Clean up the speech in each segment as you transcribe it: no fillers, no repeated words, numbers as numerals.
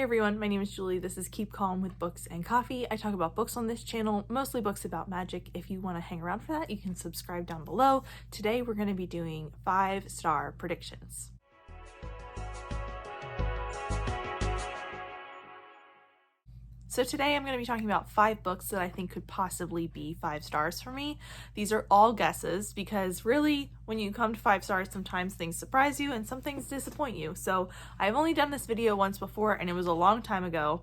Hi everyone, my name is Julie. This is Keep Calm with Books and Coffee. I talk about books on this channel, mostly books about magic. If you want to hang around for that, you can subscribe down below. Today we're going to be doing 5-star predictions. So today I'm going to be talking about 5 books that I think could possibly be 5 stars for me. These are all guesses because really when you come to 5 stars, sometimes things surprise you and some things disappoint you. So I've only done this video once before and it was a long time ago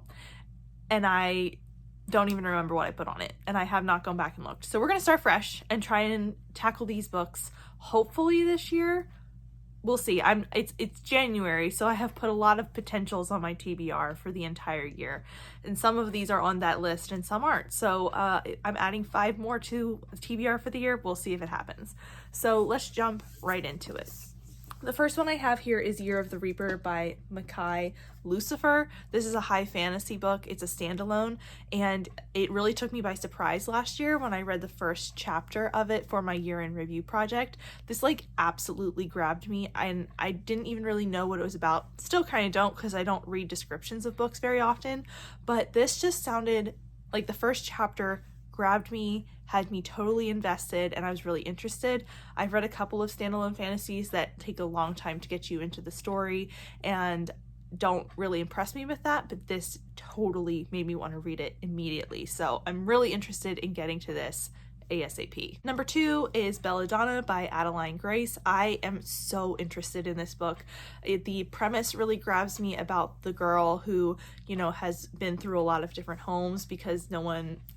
and I don't even remember what I put on it and I have not gone back and looked. So we're going to start fresh and try and tackle these books hopefully this year. We'll see. It's January, so I have put a lot of potentials on my TBR for the entire year. And some of these are on that list and some aren't. So I'm adding 5 more to TBR for the year. We'll see if it happens. So let's jump right into it. The first one I have here is Year of the Reaper by Mackay Lucifer. This is a high fantasy book. It's a standalone, and it really took me by surprise last year when I read the first chapter of it for my year-end review project. This absolutely grabbed me, and I didn't even really know what it was about. Still kind of don't, because I don't read descriptions of books very often, but this just sounded like the first chapter grabbed me, had me totally invested, and I was really interested. I've read a couple of standalone fantasies that take a long time to get you into the story and don't really impress me with that, but this totally made me want to read it immediately. So I'm really interested in getting to this ASAP. Number 2 is Belladon by Adeline Grace. I am so interested in this book. The premise really grabs me about the girl who, has been through a lot of different homes because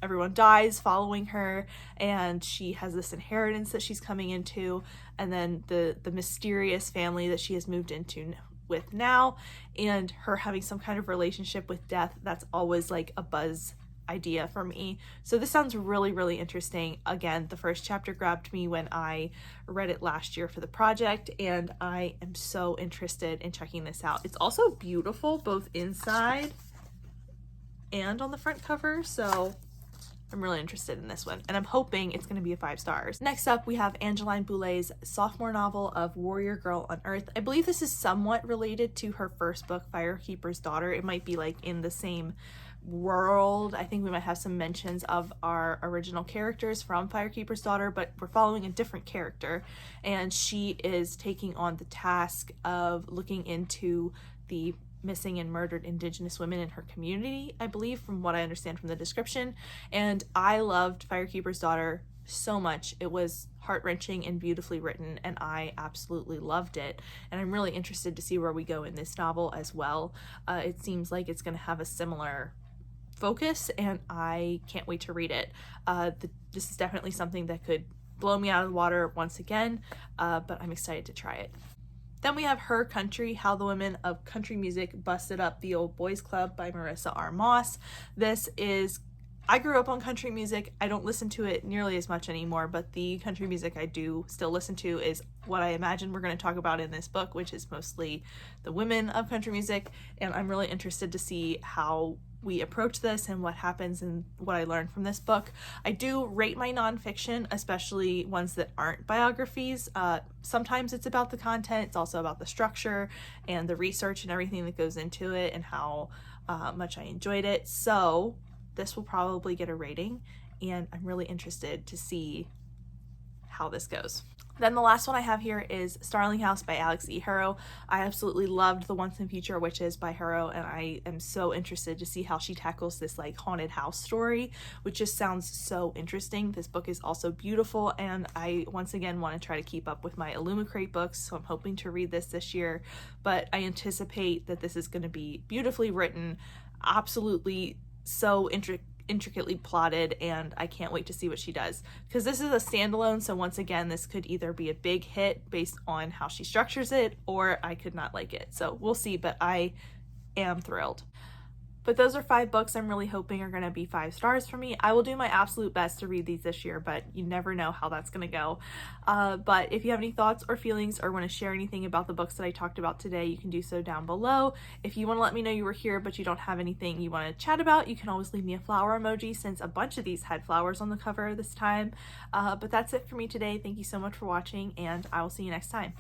everyone dies following her, and she has this inheritance that she's coming into, and then the mysterious family that she has moved into with now, and her having some kind of relationship with death. That's always like a buzz idea for me. So this sounds really, really interesting. Again, the first chapter grabbed me when I read it last year for the project, and I am so interested in checking this out. It's also beautiful both inside and on the front cover, so I'm really interested in this one, and I'm hoping it's going to be a 5 stars. Next up, we have Angeline Boulet's sophomore novel of Warrior Girl on Earth. I believe this is somewhat related to her first book, Firekeeper's Daughter. It might be in the same world. I think we might have some mentions of our original characters from Firekeeper's Daughter, but we're following a different character, and she is taking on the task of looking into the missing and murdered Indigenous women in her community, I believe, from what I understand from the description. And I loved Firekeeper's Daughter so much. It was heart-wrenching and beautifully written, and I absolutely loved it. And I'm really interested to see where we go in this novel as well. It seems like it's going to have a similar focus, and I can't wait to read it. This is definitely something that could blow me out of the water once again, but I'm excited to try it. Then we have Her Country, How the Women of Country Music Busted Up the Old Boys Club by Marissa R. Moss. I grew up on country music. I don't listen to it nearly as much anymore, but the country music I do still listen to is what I imagine we're going to talk about in this book, which is mostly the women of country music, and I'm really interested to see how we approach this and what happens and what I learned from this book. I do rate my nonfiction, especially ones that aren't biographies. Sometimes it's about the content, it's also about the structure and the research and everything that goes into it and how much I enjoyed it. So this will probably get a rating, and I'm really interested to see how this goes. Then the last one I have here is Starling House by Alex E. Harrow. I absolutely loved The Once and Future Witches by Harrow, and I am so interested to see how she tackles this haunted house story, which just sounds so interesting. This book is also beautiful, and I once again want to try to keep up with my Illumicrate books, so I'm hoping to read this year, but I anticipate that this is going to be beautifully written, absolutely so intricately plotted, and I can't wait to see what she does, because this is a standalone, so once again this could either be a big hit based on how she structures it, or I could not like it. So we'll see, but I am thrilled. But those are 5 books I'm really hoping are going to be 5 stars for me. I will do my absolute best to read these this year, but you never know how that's going to go. But if you have any thoughts or feelings or want to share anything about the books that I talked about today, you can do so down below. If you want to let me know you were here but you don't have anything you want to chat about, you can always leave me a flower emoji, since a bunch of these had flowers on the cover this time. But that's it for me today. Thank you so much for watching, and I will see you next time.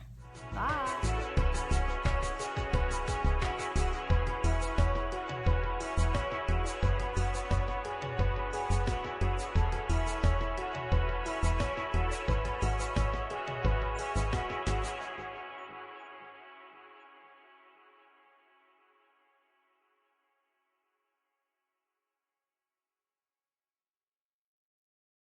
Bye!